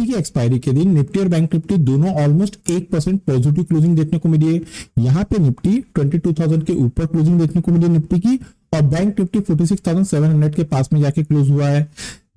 की एक्सपायरी के दिन निफ्टी और बैंक निफ्टी दोनों ऑलमोस्ट 1% पॉजिटिव क्लोजिंग देखने को मिली है। यहाँ पे निफ्टी 22,000 के ऊपर क्लोजिंग देखने को मिली निफ्टी की, और बैंक निफ्टी 46,700 के पास में जाके क्लोज हुआ है।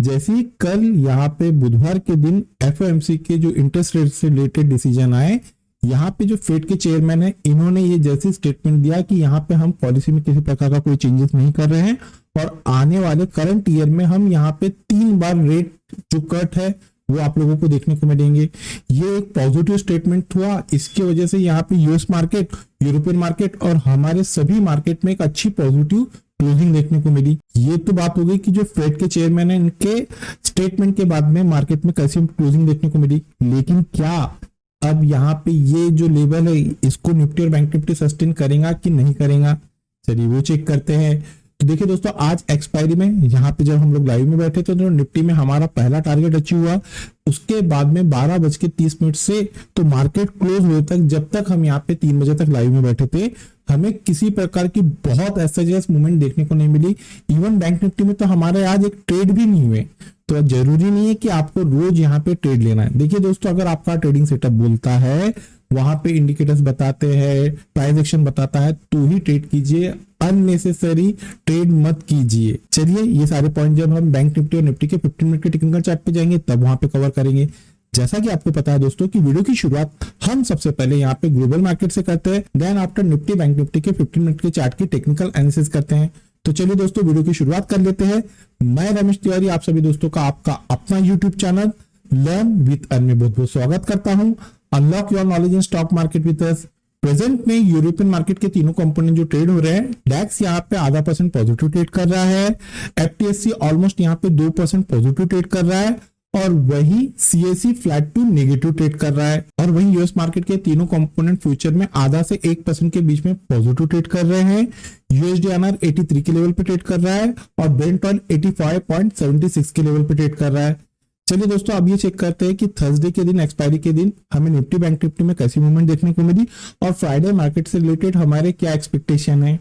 जैसे ही कल यहाँ पे बुधवार के दिन एफओएमसी के जो इंटरेस्ट रेट से रिलेटेड डिसीजन आए, यहाँ पे जो फेड के चेयरमैन है इन्होंने ये जैसे स्टेटमेंट दिया कि यहाँ पे हम पॉलिसी में किसी प्रकार का कोई चेंजेस नहीं कर रहे हैं, और आने वाले करंट ईयर में हम यहाँ पे 3 बार रेट जो कट है वो आप लोगों को देखने को मिलेंगे। ये एक पॉजिटिव स्टेटमेंट हुआ, इसकी वजह से यहाँ पे यूएस मार्केट, यूरोपियन मार्केट और हमारे सभी मार्केट में एक अच्छी पॉजिटिव क्लोजिंग देखने को मिली। ये तो बात हो गई कि जो फेड के चेयरमैन है इनके स्टेटमेंट के बाद में मार्केट में कैसी क्लोजिंग देखने को मिली। लेकिन क्या अब यहाँ पे ये जो लेवल है इसको निफ्टी और बैंक निफ्टी सस्टेन करेगा कि नहीं करेगा, चलिए वो चेक करते हैं। तो देखिए दोस्तों, आज एक्सपायरी में यहाँ पे जब हम लोग लाइव में बैठे थे तो निफ्टी में हमारा पहला टारगेट अचीव हुआ। उसके बाद में 12:30 से तो मार्केट क्लोज हुए तक, जब तक हम यहाँ पे 3 बजे तक लाइव में बैठे थे, हमें किसी प्रकार की बहुत एसएस मूवमेंट देखने को नहीं मिली। इवन बैंक निफ्टी में तो हमारे आज एक ट्रेड भी नहीं हुए। तो जरूरी नहीं है कि आपको रोज यहाँ पे ट्रेड लेना है। देखिए दोस्तों, अगर आपका ट्रेडिंग सेटअप बोलता है, वहां पे इंडिकेटर्स बताते हैं, प्राइस एक्शन बताता है, तो ही ट्रेड कीजिए, अननेसेसरी ट्रेड मत कीजिए। चलिए, ये सारे पॉइंट जब हम बैंक निफ्टी और निफ्टी के 15 मिनट के टेक्निकल चार्ट पे जाएंगे तब वहां पे कवर करेंगे। जैसा कि आपको पता है दोस्तों कि वीडियो की शुरुआत हम सबसे पहले यहाँ पे ग्लोबल मार्केट से करते हैं, then after Nifty bank Nifty के 15 मिनट के चार्ट की टेक्निकल एनालिसिस करते हैं। तो चलिए दोस्तों, वीडियो की शुरुआत कर लेते हैं। मैं रमेश तिवारी आप सभी दोस्तों का आपका अपना YouTube channel learn with earn में बहुत बहुत स्वागत करता हूं। Unlock your knowledge in stock market with us. Present में यूरोपियन मार्केट के तीनों कंपोनेंट जो ट्रेड हो रहे हैं, डैक्स यहाँ पे आधा % पॉजिटिव ट्रेड कर रहा है, एफटीएससी ऑलमोस्ट यहाँ पे 2% पॉजिटिव ट्रेड कर रहा है, और वही CSE flat to negative trade कर रहा है, और वही यूएस मार्केट के तीनों कंपोनेंट फ्यूचर में आधा से 1% के बीच में पॉजिटिव ट्रेड कर रहे हैं। यूएसडीआरआर 83 के लेवल पे ट्रेड कर रहा है, और ब्रेंट ऑयल 85.76 के लेवल पे ट्रेड कर रहा है। चलिए दोस्तों, अब ये चेक करते हैं कि थर्सडे के दिन, एक्सपायरी के दिन, हमें निफ्टी बैंक निफ्टी में कैसी मूवमेंट देखने को मिली, और फ्राइडे मार्केट से रिलेटेड हमारे क्या एक्सपेक्टेशन है।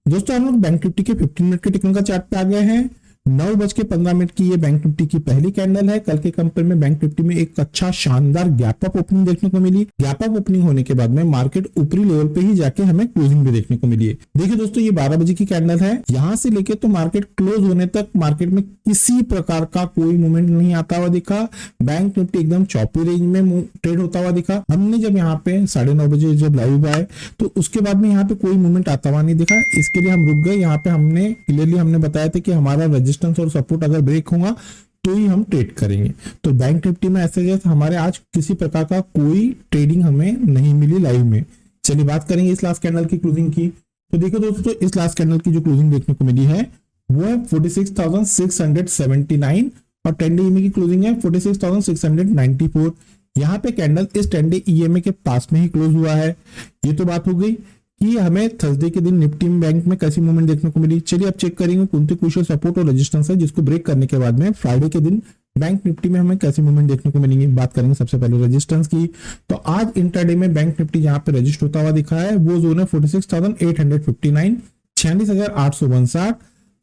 दोस्तों, हम लोग बैंक निफ्टी के 15 मिनट के टेक्निकल चार्ट पे आ गए हैं। 9:15 की ये बैंक निफ्टी की पहली कैंडल है। कल के कंपेयर में बैंक निफ्टी में एक अच्छा शानदार गैप अप ओपनिंग देखने को मिली। गैप अप ओपनिंग होने के बाद में मार्केट ऊपरी लेवल पे ही जाके हमें क्लोजिंग भी देखने को मिली है। देखिए दोस्तों, ये 12 बजे की कैंडल है। यहां से लेके तो मार्केट क्लोज होने तक मार्केट में किसी प्रकार का कोई मूवमेंट नहीं आता हुआ दिखा। बैंक निफ्टी एकदम चौपी रेंज में ट्रेड होता हुआ दिखा। हमने जब यहाँ पे 9:30 बजे जब लाइव आए तो उसके बाद में यहाँ पे कोई मूवमेंट आता हुआ नहीं दिखा। इसके लिए हम रुक गए। यहाँ पे हमने क्लियरली बताया था कि हमारा रजिस्टेंस और सपोर्ट अगर ब्रेक होगा तो ही हम ट्रेड करेंगे। तो बैंक निफ्टी में ऐसे जैसे हमारे आज किसी प्रकार का कोई ट्रेडिंग हमें नहीं मिली लाइव में। चलिए बात करेंगे इस लास्ट कैंडल की क्लोजिंग की। तो देखो दोस्तों, इस लास्ट कैंडल की जो क्लोजिंग देखने को मिली है वो है 46,679, और 10 डे ईएमए की क्लोजिंग है 46,694। यहाँ पे कैंडल इस 10 डे ईएमए के पास में ही क्लोज हुआ है। ये तो बात हो गई कि हमें थर्सडे के दिन निफ्टी बैंक में कैसी मूवमेंट देखने को मिली। चलिए अब चेक करेंगे कौन से क्रूशियल सपोर्ट और रेजिस्टेंस है जिसको ब्रेक करने के बाद में फ्राइडे के दिन बैंक निफ्टी में हमें कैसी मूवमेंट देखने को मिलेंगी। बात करेंगे सबसे पहले रेजिस्टेंस की। तो आज इंट्राडे में बैंक निफ्टी जहां पे रजिस्टर होता हुआ दिखा है वो जोन है 46,859, 46,859।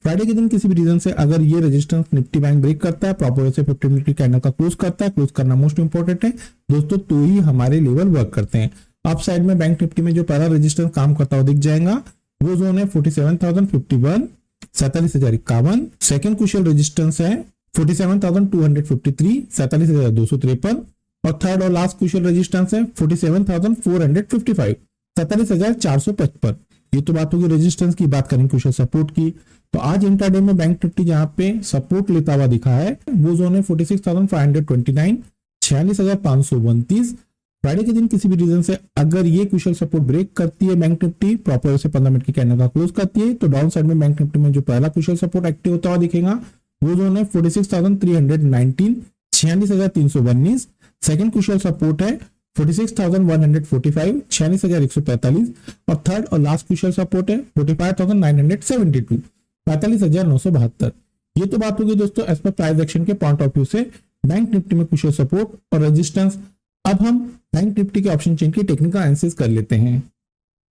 फ्राइडे के दिन किसी भी रीजन से अगर ये रेजिस्टेंस निफ्टी बैंक ब्रेक करता है, प्रॉपर से 15 मिनट की कैंडल का क्लोज करता है, क्लोज करना मोस्ट इंपॉर्टेंट है दोस्तों, तो ही हमारे लेवल वर्क करते हैं। अप साइड में बैंक निफ्टी में जो पहला रेजिस्टेंस काम करता हुआ दिख जाएगा वो जोन है 47,051, 47,051। सेकंड क्रूशियल रेजिस्टेंस है 47,253, 47,253, और थर्ड और लास्ट क्रूशियल रेजिस्टेंस है 47,455, 47,455। ये तो बात होगी रेजिस्टेंस की। बात करेंगे क्रूशियल सपोर्ट की। तो आज इंट्राडे में बैंक निफ्टी जहां पे सपोर्ट लेता हुआ दिखा है वो जोन है 46,529, 46,529। फ्राइडे के दिन किसी भी रीजन से अगर ये क्रूशियल सपोर्ट ब्रेक करती है बैंक निफ्टी, प्रॉपर से 15 मिनट की कैंडल का क्लोज करती है, तो डाउन साइड में बैंक निफ्टी में जो पहला क्रूशियल सपोर्ट एक्टिव होता हुआ दिखेगा वो जोन है 46,319, 46,319। सेकंड क्रूशियल सपोर्ट है 46,145, 46,145, और थर्ड और लास्ट क्रूशियल सपोर्ट है 45,972, 45,972। ये तो बात होगी दोस्तों एज पर प्राइस एक्शन के पॉइंट ऑफ व्यू से बैंक निफ्टी में क्रूशियल सपोर्ट और रेजिस्टेंस। अब हम बैंक निफ्टी के ऑप्शन चेन की टेक्निकल एनालिसिस कर लेते हैं।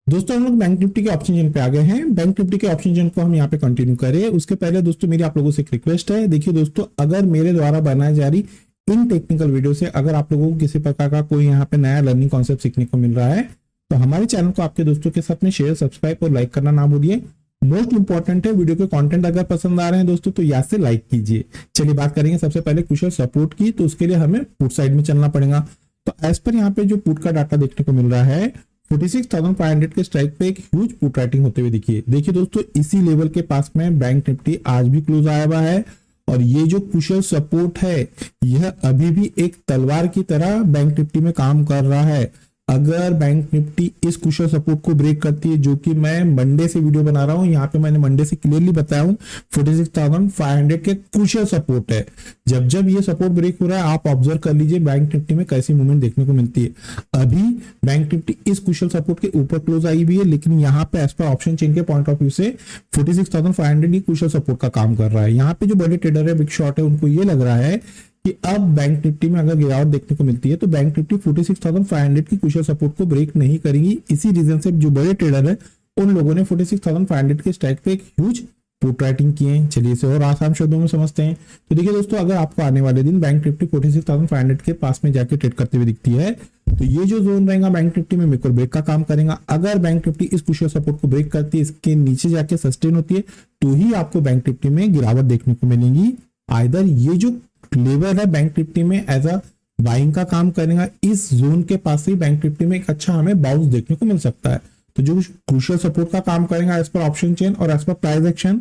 दोस्तों, हम लोग बैंक निफ्टी के ऑप्शन चेन पे आ गए हैं। बैंक निफ्टी के ऑप्शन चेन को हम यहाँ पे कंटिन्यू करें उसके पहले दोस्तों मेरी आप लोगों से एक रिक्वेस्ट है। देखिए दोस्तों, अगर मेरे द्वारा बनाई जा रही इन टेक्निकल वीडियो से अगर आप लोगों को किसी प्रकार का कोई यहाँ पे नया लर्निंग कॉन्सेप्ट सीखने को मिल रहा है तो हमारे चैनल को आपके दोस्तों के साथ में शेयर, सब्सक्राइब और लाइक करना ना भूलिए। मोस्ट इंपॉर्टेंट है, वीडियो के कंटेंट अगर पसंद आ रहे हैं दोस्तों तो यहाँ से लाइक कीजिए। चलिए बात करेंगे सबसे पहले कुशल सपोर्ट की, तो उसके लिए हमें पुट साइड में चलना पड़ेगा। तो एज पर यहाँ पे जो पुट का डाटा देखने को मिल रहा है 46,500 के स्ट्राइक पे एक ह्यूज पुट राइटिंग होते हुए देखिए दोस्तों, इसी लेवल के पास में बैंक निफ्टी आज भी क्लोज आया हुआ है और ये जो कुशल सपोर्ट है यह अभी भी एक तलवार की तरह बैंक निफ्टी में काम कर रहा है। अगर बैंक निफ्टी इस कुशल सपोर्ट को ब्रेक करती है, जो कि मैं मंडे से वीडियो बना रहा हूं, यहाँ पे मैंने मंडे से क्लियरली बताया हूं 46,500 के कुशल सपोर्ट है। जब जब ये सपोर्ट ब्रेक हो रहा है आप ऑब्जर्व कर लीजिए बैंक निफ्टी में कैसी मूवमेंट देखने को मिलती है। अभी बैंक निफ्टी इस कुशल सपोर्ट के ऊपर क्लोज आई भी है, लेकिन यहाँ पे एज पर ऑप्शन चेन के पॉइंट ऑफ व्यू से 46,500 ही कुशल सपोर्ट का काम कर रहा है। यहाँ पे जो बड़े ट्रेडर है, बिग शॉट है, उनको ये लग रहा है कि अब बैंक निफ्टी में अगर गिरावट देखने को मिलती है तो बैंक निफ्टी 46,500 की कुशल सपोर्ट को ब्रेक नहीं करेगी। इसी रीजन से जो बड़े ट्रेडर है उन लोगों ने 46,500 के स्ट्राइक पे एक ह्यूज पुट राइटिंग किए हैं। चलिए इसे और आसान शब्दों में समझते हैं। तो देखिए दोस्तों, अगर आपको आने वाले दिन बैंक निफ्टी 46,500 के पास में जाके ट्रेड करते हुए दिखती है तो ये जो जोन रहेगा बैंक निफ्टी में मेक और ब्रेक का काम करेगा। अगर बैंक निफ्टी इस कुशल सपोर्ट को ब्रेक करती है, इसके नीचे जाके सस्टेन होती है, तो ही आपको बैंक निफ्टी में गिरावट देखने को मिलेगी। आइदर ये जो लेवल है बैंक निफ्टी में एज अ बाइंग का काम करेगा, इस जोन के पास से बैंक निफ्टी में एक अच्छा हमें बाउंस देखने को मिल सकता है। तो जो क्रूशियल सपोर्ट का काम करेगा एज पर ऑप्शन चेन और एज पर प्राइस एक्शन,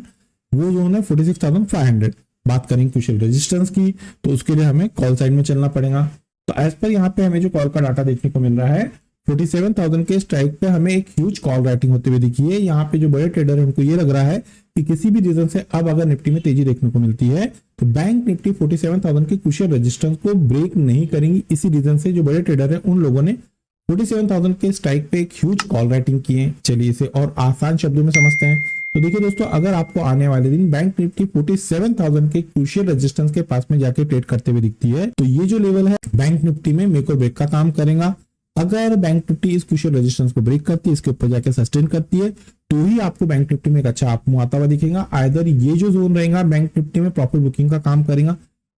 वो जोन है 46,500। बात करेंगे क्रूशियल रेजिस्टेंस की, तो उसके लिए हमें कॉल साइड में चलना पड़ेगा। तो एज पर यहाँ पे हमें जो कॉल का डाटा देखने को मिल रहा है 47,000 के स्ट्राइक पे हमें एक ह्यूज कॉल राइटिंग होते हुए दिखी है। यहाँ पे जो बड़े ट्रेडर है उनको ये लग रहा है कि किसी भी रीजन से अब अगर निफ्टी में तेजी देखने को मिलती है तो बैंक निफ्टी 47,000 के क्रूशियल रेजिस्टेंस को ब्रेक नहीं करेंगी। इसी रीजन से जो बड़े ट्रेडर है उन लोगों ने 47,000 के स्ट्राइक पे एक ह्यूज कॉल राइटिंग किए। चलिए इसे और आसान शब्दों में समझते हैं। तो देखिए दोस्तों, अगर आपको आने वाले दिन बैंक निफ्टी 47,000 के क्रूशियल रेजिस्टेंस के पास में जाके ट्रेड करते हुए दिखती है तो ये जो लेवल है बैंक निफ्टी में मेक और ब्रेक का काम करेगा। अगर बैंक निफ्टी इस क्रूशियल रेजिस्टेंस को ब्रेक करती है, इसके ऊपर जाके सस्टेन करती है, तो ही आपको बैंक निफ्टी में एक अच्छा अपमूव आता हुआ दिखेगा। आइदर ये जो जोन रहेगा बैंक निफ्टी में प्रॉफिट बुकिंग का काम करेगा,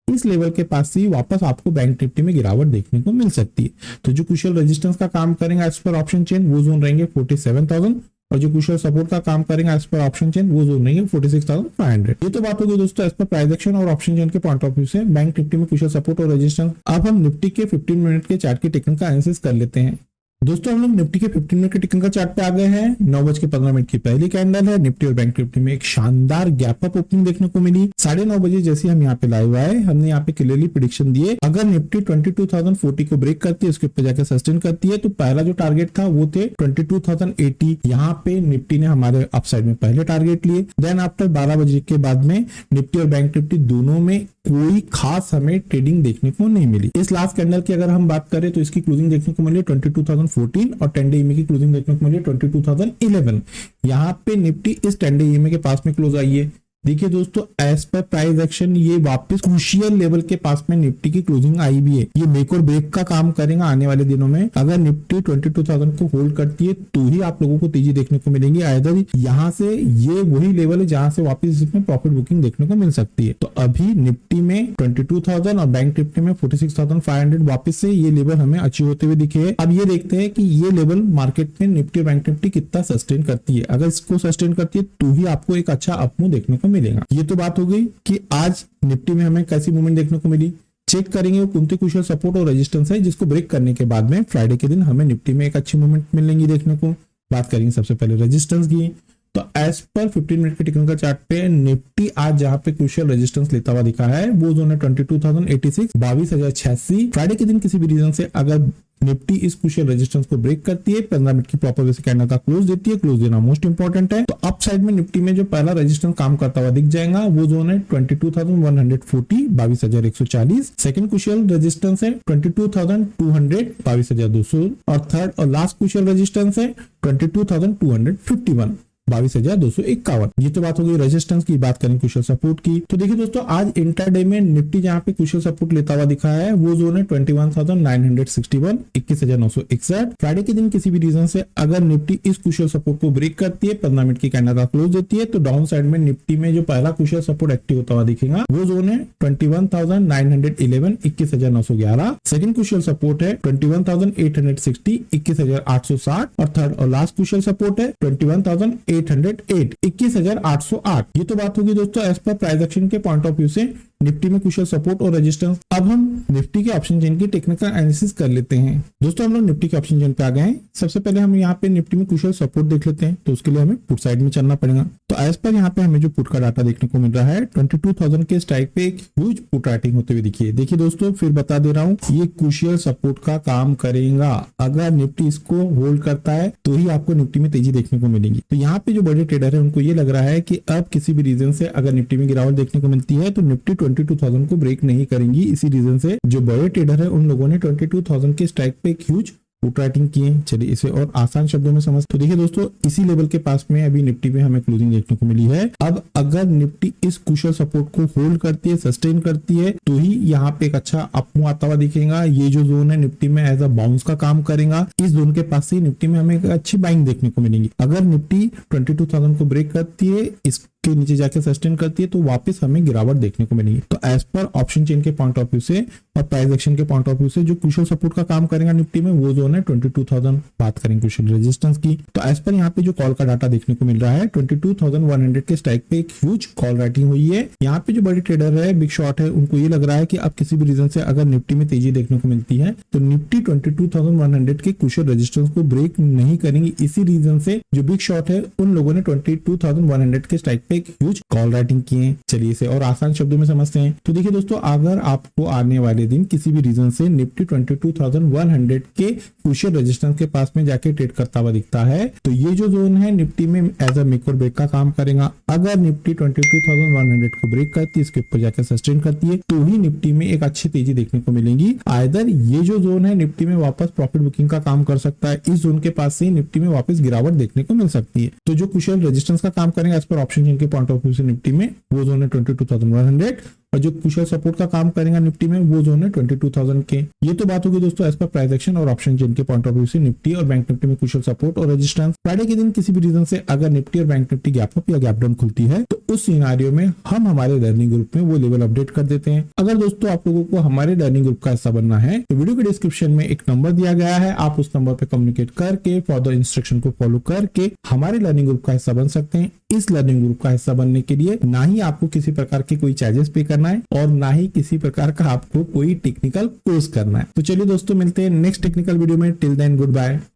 इस लेवल के पास से वापस आपको बैंक निफ्टी में गिरावट देखने को मिल सकती है। तो जो क्रूशियल रेजिस्टेंस का काम करेगा एज पर ऑप्शन चेन, वो जोन रहेंगे 47,000 और जो क्रूशियल सपोर्ट का काम करेगा एज पर ऑप्शन चेन, वो जोन रहेंगे 46,500। ये तो बात होगी दोस्तों एज पर प्राइस एक्शन और ऑप्शन चेन के पॉइंट ऑफ व्यू से बैंक निफ्टी में क्रूशियल सपोर्ट और रेजिस्टेंस। अब हम निफ्टी के 15 मिनट के चार्ट के टेक्निकल का एनालिसिस कर लेते हैं। दोस्तों हम लोग निफ्टी के 15 मिनट के टेक्निकल चार्ट पे आ गए हैं। 9:15 की पहली कैंडल है। निफ्टी और बैंक निफ्टी में एक शानदार गैप अप ओपनिंग देखने को मिली। 9:30 बजे जैसे हम यहाँ पे लाइव आए, हमने यहाँ पे क्लियरली प्रेडिक्शन दिए अगर निफ्टी 22,040 को ब्रेक करती है, उसके ऊपर जाकर सस्टेन करती है, तो पहला जो टारगेट था वो थे 22,080। यहाँ पे निफ्टी ने हमारे अपसाइड में पहले टारगेट लिए। देन आफ्टर 12 बजे के बाद में निफ्टी और बैंक निफ्टी दोनों में कोई खास हमें ट्रेडिंग देखने को नहीं मिली। इस लास्ट कैंडल की अगर हम बात करें तो इसकी क्लोजिंग देखने को मिली 22,014 और 10 डे ईएमए की क्लोजिंग देखने को मिली 22,011। यहाँ पे निफ्टी इस 10 डे ईएमए के पास में क्लोज आई है। देखिए दोस्तों, एज पर प्राइस एक्शन ये वापस क्रूशियल लेवल के पास में निफ्टी की क्लोजिंग आई भी है। ये मेक और ब्रेक का काम करेगा आने वाले दिनों में। अगर निफ्टी 22,000 को होल्ड करती है तो ही आप लोगों को तेजी देखने को मिलेंगी। आइदर यहाँ से ये वही लेवल है जहां से वापस इसमें प्रॉफिट बुकिंग देखने को मिल सकती है। तो अभी निफ्टी में 22,000 और बैंक निफ्टी में 46,500 वापस से ये लेवल हमें अचीव होते हुए दिखे है। अब ये देखते हैं कि ये लेवल मार्केट में निफ्टी और बैंक निफ्टी कितना सस्टेन करती है। अगर इसको सस्टेन करती है तो ही आपको एक अच्छा अपमूव देखने को मिलेगा। ये तो बात हो गई कि आज निफ्टी में हमें कैसी मूवमेंट देखने को मिली। चेक करेंगे वो कौन से क्रूशियल सपोर्ट और रेजिस्टेंस है जिसको ब्रेक करने के बाद में फ्राइडे के दिन हमें निफ्टी में एक अच्छी मूवमेंट मिलेंगी देखने को। बात करेंगे सबसे पहले रेजिस्टेंस की। तो एज पर 15 मिनट के टेक्निकल चार्ट पे निफ्टी आज जहां पे क्रूशियल रेजिस्टेंस लेता हुआ दिखा है वो जोन है 22,086, 22,086। फ्राइडे के दिन किसी भी रीजन से अगर निफ्टी इस क्रूशियल रेजिस्टेंस को ब्रेक करती है, 15 मिनट की प्रॉपर वे से कैंडल का क्लोज देती है, क्लोज देना मोस्ट इंपॉर्टेंट है। तो अप साइड में निफ्टी में जो पहला रेजिस्टेंस काम करता हुआ दिख जाएगा वो जोन है 22,140, 22,140। सेकंड क्रूशियल रेजिस्टेंस है 22,200, 22,200 और थर्ड और लास्ट क्रूशियल रेजिस्टेंस है 22,251। 22,251। ये तो बात हो गई रेजिस्टेंस की। बात करें क्रूशियल सपोर्ट की, तो देखिए दोस्तों आज इंट्राडे में निफ्टी जहां पे क्रूशियल सपोर्ट लेता हुआ दिखा है वो जोन है 21,961, 21,961। फ्राइडे के दिन किसी भी रीजन से अगर निफ्टी इस क्रूशियल सपोर्ट को ब्रेक करती है, 15 मिनट की कैंडल का क्लोज देती है, तो डाउन साइड में निफ्टी में जो पहला क्रूशियल सपोर्ट एक्टिव होता हुआ दिखेगा वो जोन है 21,911, 21,911। सेकंड क्रूशियल सपोर्ट है 21,860, 21,860। और थर्ड और लास्ट क्रूशियल सपोर्ट है 21,808, 21,808। ये तो बात होगी दोस्तों एज पर प्राइस एक्शन के पॉइंट ऑफ व्यू से निफ्टी में क्रूशियल सपोर्ट और रेजिस्टेंस। अब हम निफ्टी के ऑप्शन चेन की टेक्निकल एनालिसिस कर लेते हैं। दोस्तों हम लोग निफ्टी के ऑप्शन चेन पे आ गए हैं। सबसे पहले हम यहाँ पे निफ्टी में क्रूशियल सपोर्ट देख लेते हैं, तो उसके लिए हमें पुट साइड में चलना पड़ेगा। तो एज पर यहाँ पे हमें जो पुट का डाटा देखने को मिल रहा है 22,000 के स्ट्राइक पे एक ह्यूज पुट राइटिंग होते हुए दिखिए। देखिए दोस्तों फिर बता दे रहा हूँ, ये क्रूशियल सपोर्ट का काम करेगा। अगर निफ्टी इसको होल्ड करता है तो ही आपको निफ्टी में तेजी देखने को मिलेगी। तो यहाँ पे जो बड़े ट्रेडर है उनको ये लग रहा है कि अब किसी भी रीजन से अगर निफ्टी में गिरावट देखने को मिलती है तो निफ्टी 22,000 को ब्रेक नहीं करेंगी। इसी रीजन से जो बड़े ट्रेडर है उन लोगों ने 22,000 के स्ट्राइक पे एक ह्यूज पुट राइटिंग किए। चलिए इसे और आसान शब्दों में समझ। तो देखिए दोस्तों इसी लेवल के पास में अभी निफ्टी में हमें क्लोजिंग देखने को मिली है। अब अगर निफ्टी इस क्रूशियल सपोर्ट को होल्ड करती है, सस्टेन करती है, तो ही यहाँ पे एक अच्छा अपमूव आता हुआ दिखेगा। ये जो जोन है निफ्टी में एज अ बाउंस का काम करेगा। इस जोन के पास से निफ्टी में हमें एक अच्छी बाइंग देखने को मिलेगी। अगर निफ्टी 22,000 को ब्रेक करती है, इसके नीचे जाके सस्टेन करती है, तो वापस हमें गिरावट देखने को मिलेगी। तो एज पर ऑप्शन चेन के पॉइंट ऑफ व्यू से और प्राइस एक्शन के पॉइंट ऑफ व्यू से जो क्रूशियल सपोर्ट का काम करेगा निफ्टी में वो जोन है 22,000। बात करें क्रूशियल रेजिस्टेंस की, तो एज पर यहाँ पे जो कॉल का डाटा देखने को मिल रहा है 22,100 के स्ट्राइक पे एक ह्यूज कॉल राइटिंग हुई है। यहाँ पे जो बड़े ट्रेडर है, बिग शॉट है, उनको ये लग रहा है कि अब किसी भी रीजन से अगर निफ्टी में तेजी देखने को मिलती है तो निफ्टी 22,100 के क्रूशियल रेजिस्टेंस को ब्रेक नहीं करेंगी। इसी रीजन से जो बिग शॉट है उन लोगों ने 22,100 के स्ट्राइक पे एक ह्यूज कॉल राइटिंग किए। चलिए इसे और आसान शब्दों में समझते हैं। तो देखिए दोस्तों अगर आपको आने वाले दिन किसी भी रीजन से निफ्टी 22,100 के क्रूशियल रेजिस्टेंस के पास में जाके ट्रेड करता हुआ दिखता है तो ये जो जोन है निफ्टी में एज अ मेक और ब्रेक का काम करेगा। अगर निफ्टी 22,100 को ब्रेक करती है, इसके ऊपर जाकर सस्टेन करती है, तो ही निफ्टी में एक अच्छी तेजी देखने को मिलेगी। आइदर ये जो जोन है निफ्टी में वापस प्रॉफिट बुकिंग का काम कर सकता है, इस जोन के पास से निफ्टी में वापस गिरावट देखने को मिल सकती है। तो जो क्रूशियल रेजिस्टेंस का काम करेगा एज पर ऑप्शन चेन के पॉइंट ऑफ व्यू से निफ्टी में वो जोन है 22,100 और जो क्रूशियल सपोर्ट का काम करेगा निफ्टी में वो जोन है 22,000 के। ये तो बात होगी दोस्तों एज पर प्राइस एक्शन और ऑप्शन चेन के पॉइंट ऑफ व्यू से निफ्टी और बैंक निफ्टी में क्रूशियल सपोर्ट और रेजिस्टेंस। फ्राइडे के दिन किसी भी रीजन से अगर निफ्टी और बैंक निफ्टी गैप अप या गैप डाउन खुलती है तो उस सिनेरियो में हम हमारे लर्निंग ग्रुप में वो लेवल अपडेट कर देते हैं। अगर दोस्तों आप लोगों को हमारे लर्निंग ग्रुप का हिस्सा बनना है तो वीडियो के डिस्क्रिप्शन में एक नंबर दिया गया है, आप उस नंबर पे कम्युनिकेट करके फर्दर इंस्ट्रक्शन को फॉलो करके हमारे लर्निंग ग्रुप का हिस्सा बन सकते हैं। इस लर्निंग ग्रुप का हिस्सा बनने के लिए ना ही आपको किसी प्रकार के कोई चार्जेस पे करना है और ना ही किसी प्रकार का आपको कोई टेक्निकल कोर्स करना है। तो चलिए दोस्तों मिलते हैं नेक्स्ट टेक्निकल वीडियो में। Till then good bye.